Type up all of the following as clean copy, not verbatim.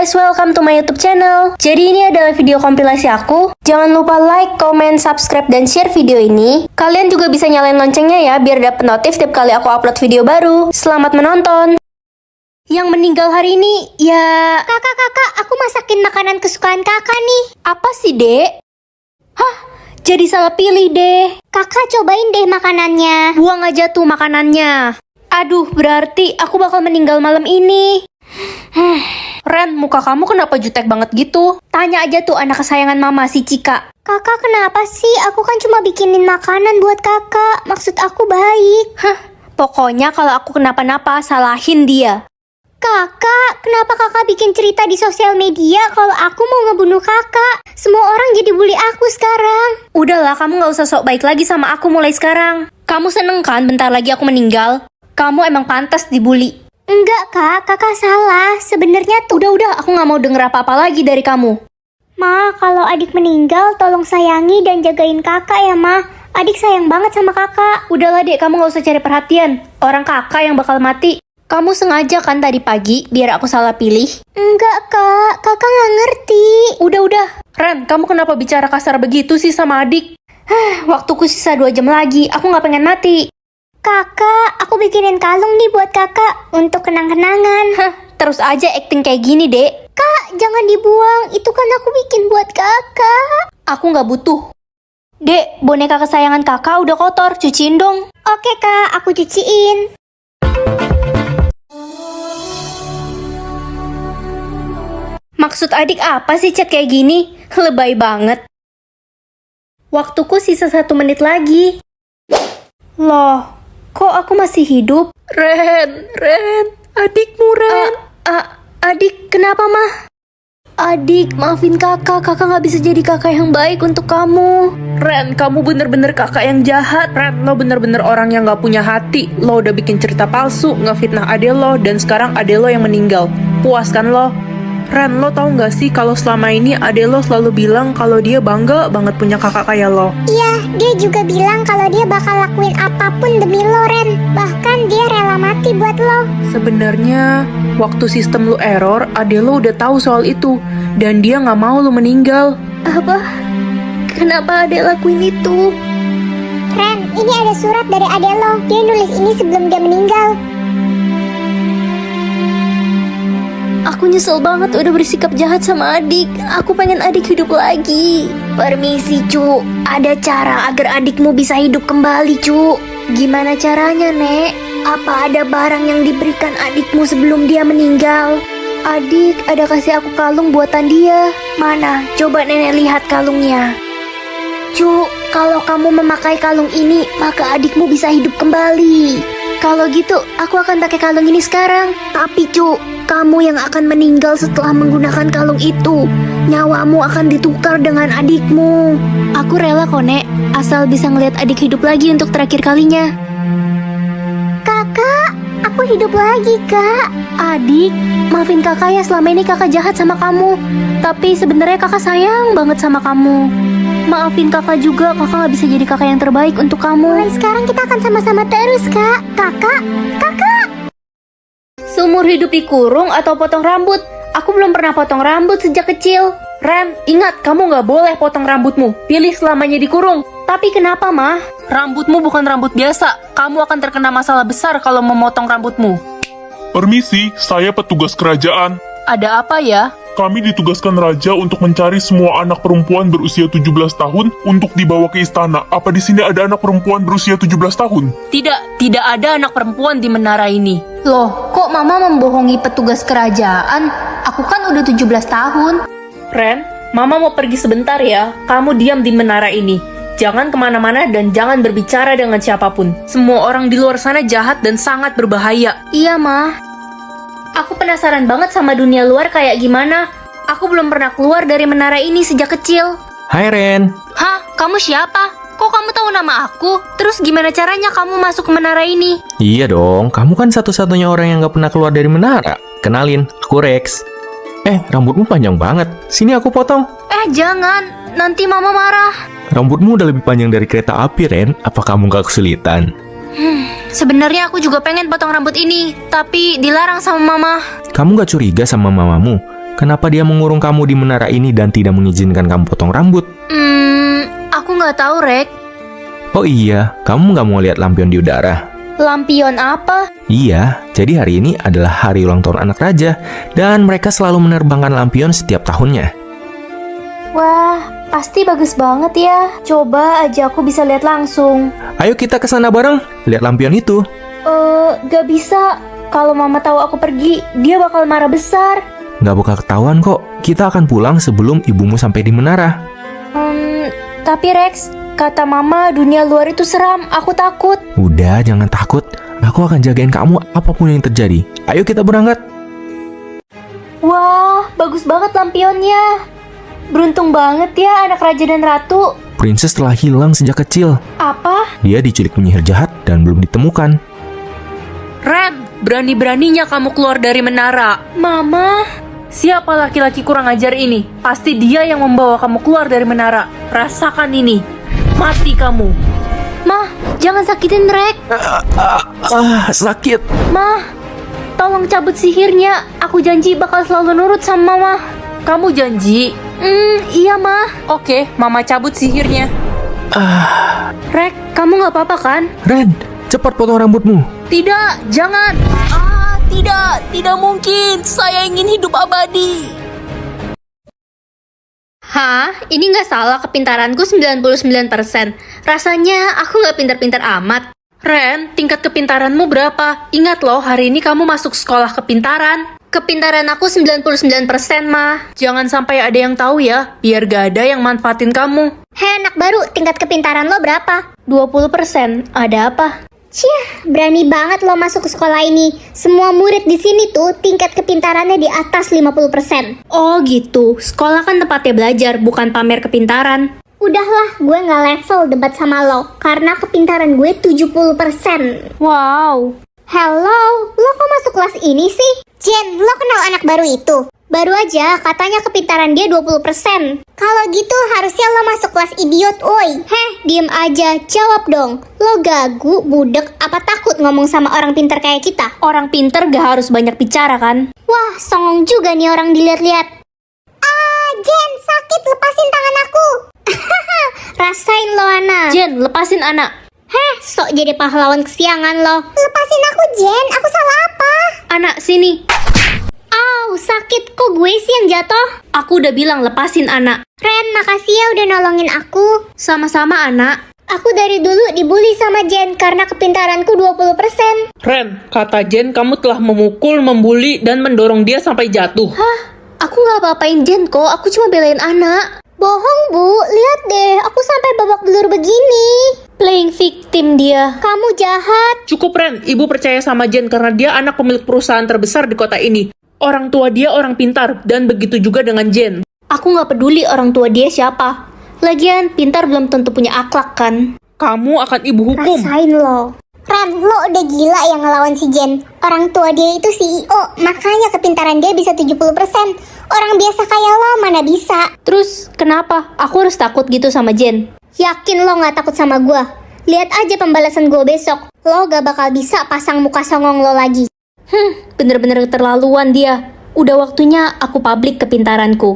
guys, welcome to my YouTube channel. Jadi ini adalah video kompilasi aku. Jangan lupa like, comment, subscribe, dan share video ini. Kalian juga bisa nyalain loncengnya ya, biar dapet notif tiap kali aku upload video baru. Selamat menonton. Yang meninggal hari ini, ya... Kakak, aku masakin makanan kesukaan kakak nih. Apa sih, Dek? Hah? Jadi salah pilih, deh. Kakak cobain deh makanannya. Buang aja tuh makanannya. Aduh, berarti aku bakal meninggal malam ini. Ren, muka kamu kenapa jutek banget gitu? Tanya aja tuh anak kesayangan mama, si Cika. Kakak kenapa sih? Aku kan cuma bikinin makanan buat kakak. Maksud aku baik. Hah, pokoknya kalau aku kenapa-napa, salahin dia. Kakak, kenapa kakak bikin cerita di sosial media kalau aku mau ngebunuh kakak? Semua orang jadi bully aku sekarang. Udahlah, kamu gak usah sok baik lagi sama aku mulai sekarang. Kamu seneng kan bentar lagi aku meninggal? Kamu emang pantas dibully. Enggak kak, kakak salah. Sebenarnya tuh... Udah, aku gak mau denger apa-apa lagi dari kamu. Ma, kalau adik meninggal tolong sayangi dan jagain kakak ya ma. Adik sayang banget sama kakak. Udahlah dek, kamu gak usah cari perhatian. Orang kakak yang bakal mati. Kamu sengaja kan tadi pagi biar aku salah pilih? Enggak kak, kakak gak ngerti. Udah. Ren, kamu kenapa bicara kasar begitu sih sama adik? Waktuku sisa 2 jam lagi, aku gak pengen mati. Kakak, aku bikinin kalung nih buat kakak untuk kenang-kenangan. Terus aja acting kayak gini, Dek. Kak, jangan dibuang. Itu kan aku bikin buat kakak. Aku nggak butuh. Dek, boneka kesayangan kakak udah kotor, cuciin dong. Oke kak, aku cuciin. Maksud adik apa sih chat kayak gini? Lebay banget. Waktuku sisa 1 menit lagi. Loh, kok aku masih hidup? Ren, adikmu Ren. Adik, kenapa mah? Adik, maafin kakak gak bisa jadi kakak yang baik untuk kamu. Ren, kamu bener-bener kakak yang jahat. Ren, lo bener-bener orang yang gak punya hati. Lo udah bikin cerita palsu, ngefitnah ade lo, dan sekarang ade lo yang meninggal. Puas kan lo? Ren, lo tau gak sih kalau selama ini ade lo selalu bilang kalau dia bangga banget punya kakak kayak lo. Iya, dia juga bilang kalau dia bakal lakuin apapun demi lo, Ren. Bahkan dia rela mati buat lo. Sebenarnya waktu sistem lo error, ade lo udah tahu soal itu dan dia gak mau lo meninggal. Apa? Kenapa ade lakuin itu? Ren, ini ada surat dari ade lo. Dia nulis ini sebelum dia meninggal. Aku nyesel banget udah bersikap jahat sama adik. Aku pengen adik hidup lagi. Permisi, Cu. Ada cara agar adikmu bisa hidup kembali, Cu. Gimana caranya, Nek? Apa ada barang yang diberikan adikmu sebelum dia meninggal? Adik, ada kasih aku kalung buatan dia. Mana? Coba Nenek lihat kalungnya. Cu, kalau kamu memakai kalung ini, maka adikmu bisa hidup kembali. Kalau gitu, aku akan pakai kalung ini sekarang. Tapi Cu, kamu yang akan meninggal setelah menggunakan kalung itu. Nyawamu akan ditukar dengan adikmu. Aku rela kok, Nek, asal bisa ngeliat adik hidup lagi untuk terakhir kalinya. Kakak, aku hidup lagi, Kak. Adik, maafin kakak ya, selama ini kakak jahat sama kamu. Tapi sebenarnya kakak sayang banget sama kamu. Maafin kakak juga, kakak gak bisa jadi kakak yang terbaik untuk kamu. Mulai sekarang kita akan sama-sama terus, Kak. Kakak. Seumur hidup dikurung atau potong rambut? Aku belum pernah potong rambut sejak kecil. Ren, ingat kamu gak boleh potong rambutmu. Pilih selamanya dikurung. Tapi kenapa, Mah? Rambutmu bukan rambut biasa. Kamu akan terkena masalah besar kalau memotong rambutmu. Permisi, saya petugas kerajaan. Ada apa ya? Kami ditugaskan raja untuk mencari semua anak perempuan berusia 17 tahun untuk dibawa ke istana. Apa di sini ada anak perempuan berusia 17 tahun? Tidak ada anak perempuan di menara ini. Loh, kok Mama membohongi petugas kerajaan? Aku kan udah 17 tahun. Ren, Mama mau pergi sebentar ya. Kamu diam di menara ini. Jangan kemana-mana dan jangan berbicara dengan siapapun. Semua orang di luar sana jahat dan sangat berbahaya. Iya, Ma. Aku penasaran banget sama dunia luar kayak gimana. Aku belum pernah keluar dari menara ini sejak kecil. Hai Ren. Hah? Kamu siapa? Kok kamu tahu nama aku? Terus gimana caranya kamu masuk ke menara ini? Iya dong, kamu kan satu-satunya orang yang gak pernah keluar dari menara. Kenalin, aku Rex. Rambutmu panjang banget. Sini aku potong. Jangan. Nanti Mama marah. Rambutmu udah lebih panjang dari kereta api, Ren. Apa kamu gak kesulitan? Sebenarnya aku juga pengen potong rambut ini, tapi dilarang sama Mama. Kamu gak curiga sama mamamu? Kenapa dia mengurung kamu di menara ini dan tidak mengizinkan kamu potong rambut? Aku nggak tahu, Rek. Oh iya, kamu nggak mau lihat lampion di udara? Lampion apa? Iya, jadi hari ini adalah hari ulang tahun anak raja, dan mereka selalu menerbangkan lampion setiap tahunnya. Wah, pasti bagus banget ya. Coba aja aku bisa lihat langsung. Ayo kita ke sana bareng, lihat lampion itu. Gak bisa. Kalau mama tahu aku pergi, dia bakal marah besar. Nggak bakal ketahuan kok, kita akan pulang sebelum ibumu sampai di menara. Tapi Rex, kata mama dunia luar itu seram, aku takut. Udah, jangan takut. Aku akan jagain kamu apapun yang terjadi. Ayo kita berangkat. Wah, bagus banget lampionnya. Beruntung banget ya anak raja dan ratu. Princess telah hilang sejak kecil. Apa? Dia diculik penyihir jahat dan belum ditemukan. Ren, berani-beraninya kamu keluar dari menara. Mama. Siapa laki-laki kurang ajar ini? Pasti dia yang membawa kamu keluar dari menara. Rasakan ini. Mati kamu. Ma, jangan sakitin Rex. Sakit. Ma, tolong cabut sihirnya. Aku janji bakal selalu nurut sama mama. Kamu janji? Iya ma. Oke, mama cabut sihirnya. Rex, kamu gak apa-apa kan? Ren, cepat potong rambutmu. Tidak, jangan. Tidak mungkin. Saya ingin hidup abadi. Hah? Ini nggak salah kepintaranku 99%. Rasanya aku nggak pintar-pintar amat. Ren, tingkat kepintaranmu berapa? Ingat loh, hari ini kamu masuk sekolah kepintaran. Kepintaran aku 99%, mah. Jangan sampai ada yang tahu ya, biar gak ada yang manfaatin kamu. Hei anak baru, tingkat kepintaran lo berapa? 20%. Ada apa? Ciah, berani banget lo masuk ke sekolah ini. Semua murid di sini tuh tingkat kepintarannya di atas 50%. Oh gitu. Sekolah kan tempatnya belajar, bukan pamer kepintaran. Udahlah, gue nggak level debat sama lo. Karena kepintaran gue 70%. Wow. Hello, lo kok masuk kelas ini sih? Jen, lo kenal anak baru itu? Baru aja katanya kepintaran dia 20%. Kalau gitu harusnya lo masuk kelas idiot, oi. Heh, diem aja, jawab dong. Lo gagu, budek, apa takut ngomong sama orang pintar kayak kita? Orang pinter gak harus banyak bicara kan? Wah, songong juga nih orang dilihat-lihat. Jen, sakit, lepasin tangan aku. Rasain lo, Ana. Jen, lepasin anak. Heh, sok jadi pahlawan kesiangan lo. Lepasin aku, Jen, aku salah apa? Anak, sini. Sakit, kok gue sih yang jatuh? Aku udah bilang lepasin anak. Ren, makasih ya udah nolongin aku. Sama-sama anak. Aku dari dulu dibully sama Jen karena kepintaranku 20%. Ren, kata Jen kamu telah memukul, membuli, dan mendorong dia sampai jatuh. Hah? Aku gak apa-apain Jen kok, aku cuma belain anak. Bohong bu, lihat deh, aku sampai babak belur begini. Playing victim dia. Kamu jahat. Cukup Ren, ibu percaya sama Jen karena dia anak pemilik perusahaan terbesar di kota ini. Orang tua dia orang pintar, dan begitu juga dengan Jen. Aku gak peduli orang tua dia siapa. Lagian, pintar belum tentu punya akhlak kan? Kamu akan ibu hukum. Rasain lo. Ren, lo udah gila yang ngelawan si Jen. Orang tua dia itu CEO, makanya kepintaran dia bisa 70%. Orang biasa kayak lo mana bisa. Terus, kenapa? Aku harus takut gitu sama Jen? Yakin lo gak takut sama gue? Lihat aja pembalasan gue besok. Lo gak bakal bisa pasang muka songong lo lagi. Bener-bener keterlaluan dia. Udah waktunya aku publik kepintaranku.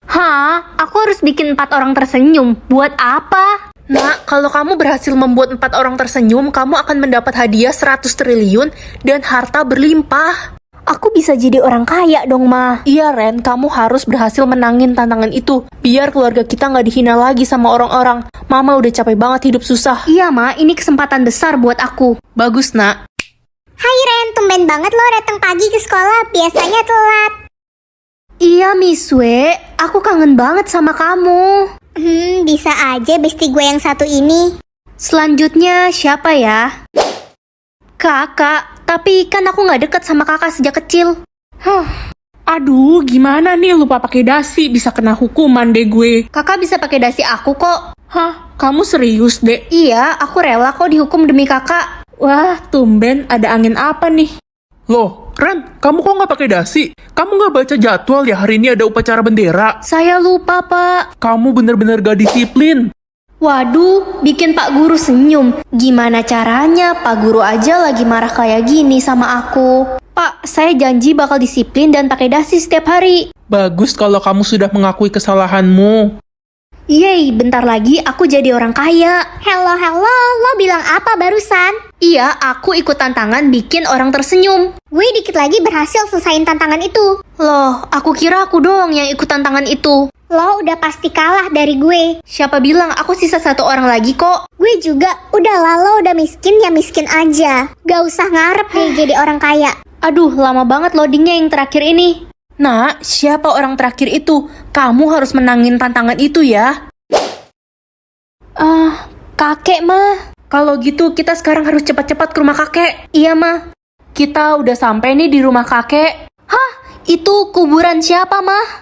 Hah? Aku harus bikin 4 orang tersenyum. Buat apa? Nak, kalau kamu berhasil membuat 4 orang tersenyum, kamu akan mendapat hadiah 100 triliun dan harta berlimpah. Aku bisa jadi orang kaya dong, Ma. Iya Ren, kamu harus berhasil menangin tantangan itu. Biar keluarga kita nggak dihina lagi sama orang-orang. Mama udah capek banget hidup susah. Iya, Ma. Ini kesempatan besar buat aku. Bagus, Nak. Hai Ren, tumben banget lo datang pagi ke sekolah. Biasanya telat. Iya, Miss W. Aku kangen banget sama kamu. Bisa aja bestie gue yang satu ini. Selanjutnya siapa ya? Kakak. Tapi kan aku nggak deket sama kakak sejak kecil. Aduh, gimana nih lupa pakai dasi, bisa kena hukuman deh gue. Kakak bisa pakai dasi aku kok. Hah, kamu serius deh? Iya, aku rela kok dihukum demi kakak. Wah, tumben ada angin apa nih? Loh, Ren, kamu kok nggak pakai dasi? Kamu nggak baca jadwal ya hari ini ada upacara bendera? Saya lupa, Pak. Kamu bener-bener gak disiplin. Waduh, bikin Pak Guru senyum. Gimana caranya Pak Guru aja lagi marah kayak gini sama aku? Pak, saya janji bakal disiplin dan pakai dasi setiap hari. Bagus kalau kamu sudah mengakui kesalahanmu. Yeay, bentar lagi aku jadi orang kaya. Hello, lo bilang apa barusan? Iya, aku ikut tantangan bikin orang tersenyum. Gue dikit lagi berhasil selesain tantangan itu. Loh, aku kira aku doang yang ikut tantangan itu. Lo udah pasti kalah dari gue. Siapa bilang aku sisa satu orang lagi kok? Gue juga, udahlah lo udah miskin ya miskin aja. Gak usah ngarep deh jadi orang kaya. Aduh, lama banget loadingnya yang terakhir ini. Nah, siapa orang terakhir itu? Kamu harus menangin tantangan itu ya. Kakek mah. Kalau gitu kita sekarang harus cepat-cepat ke rumah kakek. Iya mah. Kita udah sampai nih di rumah kakek. Itu kuburan siapa mah?